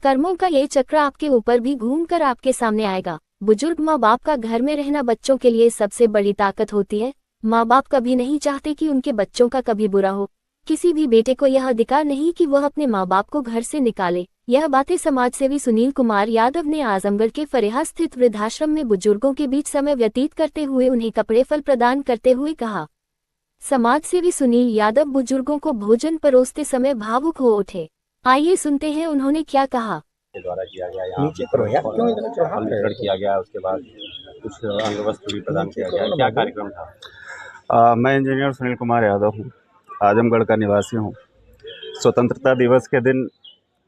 कर्मों का ये चक्र आपके ऊपर भी घूमकर आपके सामने आएगा। बुजुर्ग माँ बाप का घर में रहना बच्चों के लिए सबसे बड़ी ताकत होती है। माँ बाप कभी नहीं चाहते कि उनके बच्चों का कभी बुरा हो। किसी भी बेटे को यह अधिकार नहीं कि वह अपने माँ बाप को घर से निकाले। यह बातें समाजसेवी सुनील कुमार यादव ने आजमगढ़ के फरेहा स्थित वृद्धाश्रम में बुजुर्गों के बीच समय व्यतीत करते हुए उन्हें कपड़े फल प्रदान करते हुए कहा। समाजसेवी सुनील यादव बुजुर्गों को भोजन परोसते समय भावुक हो उठे। आइए सुनते हैं उन्होंने क्या कहा। के द्वारा किया गया यहाँ फल वितरण किया गया, उसके बाद कुछ अंग वस्त्र भी प्रदान किया गया। क्या कार्यक्रम था? मैं इंजीनियर सुनील कुमार यादव हूँ, आजमगढ़ का निवासी हूँ। स्वतंत्रता दिवस के दिन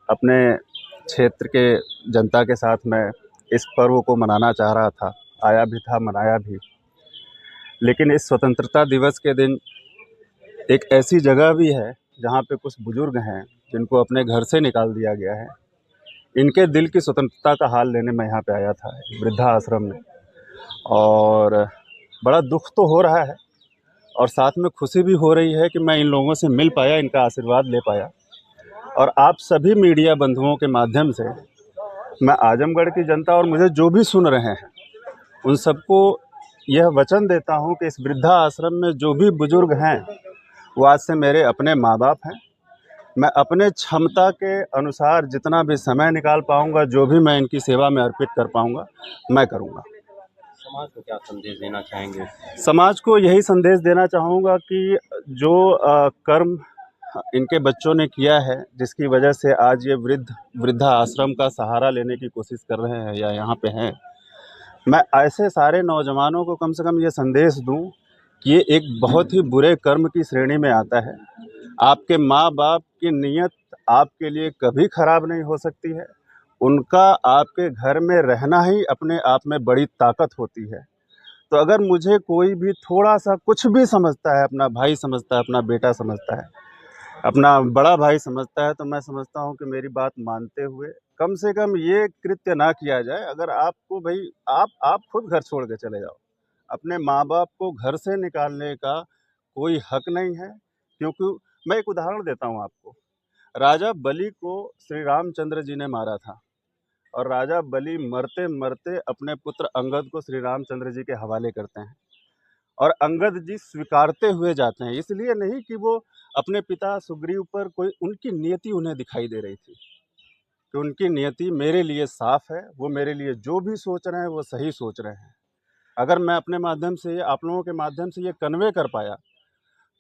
अपने क्षेत्र के जनता के साथ मैं इस पर्व को मनाना चाह रहा था, आया भी था, मनाया भी। लेकिन इस स्वतंत्रता दिवस के दिन एक ऐसी जगह भी है जहाँ पे कुछ बुजुर्ग हैं जिनको अपने घर से निकाल दिया गया है। इनके दिल की स्वतंत्रता का हाल लेने मैं यहाँ पे आया था, वृद्धा आश्रम में, और बड़ा दुख तो हो रहा है और साथ में खुशी भी हो रही है कि मैं इन लोगों से मिल पाया, इनका आशीर्वाद ले पाया। और आप सभी मीडिया बंधुओं के माध्यम से मैं आजमगढ़ की जनता और मुझे जो भी सुन रहे हैं उन सबको यह वचन देता हूँ कि इस वृद्धा आश्रम में जो भी बुजुर्ग हैं वो आज से मेरे अपने माँ बाप हैं। मैं अपने क्षमता के अनुसार जितना भी समय निकाल पाऊंगा, जो भी मैं इनकी सेवा में अर्पित कर पाऊंगा, मैं करूंगा। समाज को क्या संदेश देना चाहेंगे? समाज को यही संदेश देना चाहूँगा कि जो कर्म इनके बच्चों ने किया है, जिसकी वजह से आज ये वृद्धा आश्रम का सहारा लेने की कोशिश कर रहे हैं या यहाँ पे हैं, मैं ऐसे सारे नौजवानों को कम से कम ये संदेश दूं कि ये एक बहुत ही बुरे कर्म की श्रेणी में आता है। आपके माँ बाप की नीयत आपके लिए कभी खराब नहीं हो सकती है। उनका आपके घर में रहना ही अपने आप में बड़ी ताकत होती है। तो अगर मुझे कोई भी थोड़ा सा कुछ भी समझता है, अपना भाई समझता है, अपना बेटा समझता है, अपना बड़ा भाई समझता है, तो मैं समझता हूँ कि मेरी बात मानते हुए कम से कम ये कृत्य ना किया जाए। अगर आपको भाई आप खुद घर छोड़ के चले जाओ, अपने माँ बाप को घर से निकालने का कोई हक नहीं है। क्योंकि मैं एक उदाहरण देता हूँ आपको। राजा बलि को श्री रामचंद्र जी ने मारा था और राजा बलि मरते मरते अपने पुत्र अंगद को श्री रामचंद्र जी के हवाले करते हैं और अंगद जी स्वीकारते हुए जाते हैं। इसलिए नहीं कि वो अपने पिता सुग्रीव पर कोई उनकी नियति उन्हें दिखाई दे रही थी, कि उनकी नियति मेरे लिए साफ है, वो मेरे लिए जो भी सोच रहे हैं वो सही सोच रहे हैं। अगर मैं अपने माध्यम से, आप लोगों के माध्यम से ये कन्वे कर पाया,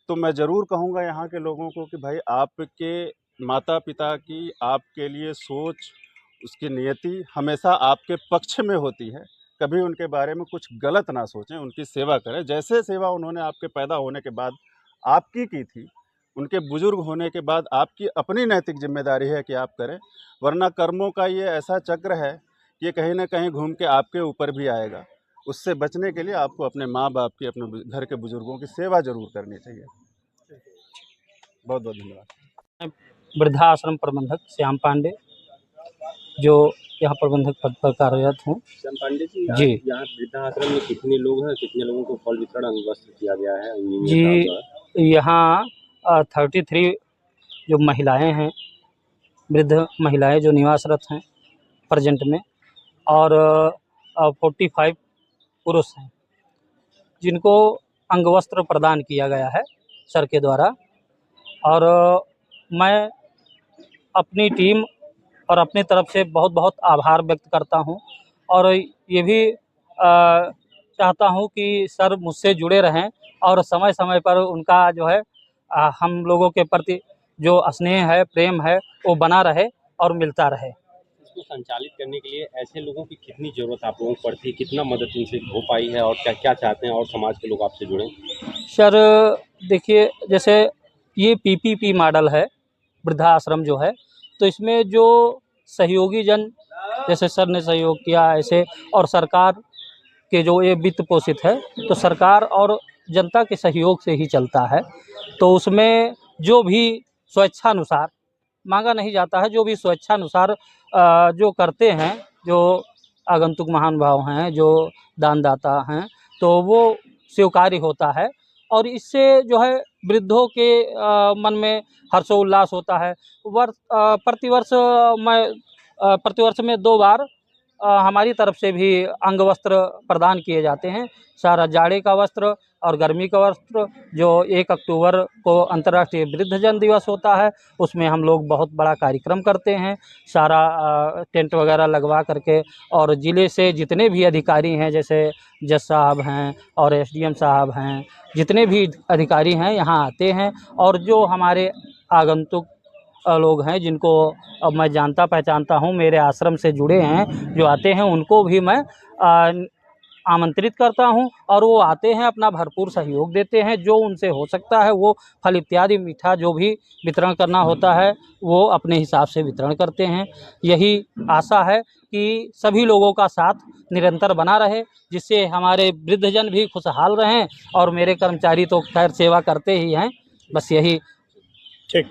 तो मैं ज़रूर कहूँगा यहाँ के लोगों को कि भाई आपके माता पिता की आपके लिए सोच, उसकी नियति हमेशा आपके पक्ष में होती है। कभी उनके बारे में कुछ गलत ना सोचें, उनकी सेवा करें। जैसे सेवा उन्होंने आपके पैदा होने के बाद आपकी की थी, उनके बुजुर्ग होने के बाद आपकी अपनी नैतिक जिम्मेदारी है कि आप करें। वरना कर्मों का ये ऐसा चक्र है कि ये कहीं ना कहीं घूम के आपके ऊपर भी आएगा। उससे बचने के लिए आपको अपने माँ बाप की, अपने घर के बुजुर्गों की सेवा जरूर करनी चाहिए। बहुत बहुत धन्यवाद। वृद्धाश्रम प्रबंधक श्याम पांडे, जो यहाँ प्रबंधक पद पर कार्यरत हूँ। श्याम पांडे जी, यहाँ वृद्धाश्रम में कितने लोग हैं, कितने लोगों को फल वितरण अंग वस्त्र किया गया है? जी, यहाँ 33 जो महिलाएं हैं, वृद्ध महिलाएं जो निवासरत हैं प्रेजेंट में, और 45 पुरुष हैं जिनको अंग वस्त्र प्रदान किया गया है सर के द्वारा। और मैं अपनी टीम और अपनी तरफ से बहुत बहुत आभार व्यक्त करता हूं, और ये भी चाहता हूं कि सर मुझसे जुड़े रहें और समय समय पर उनका जो है हम लोगों के प्रति जो स्नेह है, प्रेम है, वो बना रहे और मिलता रहे। इसको संचालित करने के लिए ऐसे लोगों की कितनी ज़रूरत आप लोगों को पड़ती है, कितना मदद इनसे हो पाई है, और क्या क्या चाहते हैं और समाज के लोग आपसे जुड़ें? सर देखिए, जैसे ये PPP मॉडल है वृद्धा आश्रम जो है, तो इसमें जो सहयोगी जन, जैसे सर ने सहयोग किया ऐसे, और सरकार के जो ये वित्त पोषित है, तो सरकार और जनता के सहयोग से ही चलता है। तो उसमें जो भी स्वेच्छानुसार मांगा नहीं जाता है, जो भी स्वेच्छानुसार जो करते हैं, जो आगंतुक महानुभाव हैं, जो दानदाता हैं, तो वो स्वीकार्य होता है। और इससे जो है वृद्धों के मन में हर्षोल्लास होता है। प्रतिवर्ष मैं प्रतिवर्ष में 2 बार हमारी तरफ से भी अंग वस्त्र प्रदान किए जाते हैं। सारा जाड़े का वस्त्र और गर्मी का वस्त्र, जो 1 अक्टूबर को अंतर्राष्ट्रीय वृद्धजन दिवस होता है, उसमें हम लोग बहुत बड़ा कार्यक्रम करते हैं। सारा टेंट वगैरह लगवा करके, और ज़िले से जितने भी अधिकारी हैं, जैसे जज साहब हैं और एसडीएम साहब हैं, जितने भी अधिकारी हैं यहाँ आते हैं। और जो हमारे आगंतुक लोग हैं, जिनको अब मैं जानता पहचानता हूँ, मेरे आश्रम से जुड़े हैं, जो आते हैं, उनको भी मैं आमंत्रित करता हूँ, और वो आते हैं, अपना भरपूर सहयोग देते हैं। जो उनसे हो सकता है वो फल इत्यादि मीठा जो भी वितरण करना होता है, वो अपने हिसाब से वितरण करते हैं। यही आशा है कि सभी लोगों का साथ निरंतर बना रहे, जिससे हमारे वृद्धजन भी खुशहाल रहें, और मेरे कर्मचारी तो खैर सेवा करते ही हैं। बस यही। ठीक।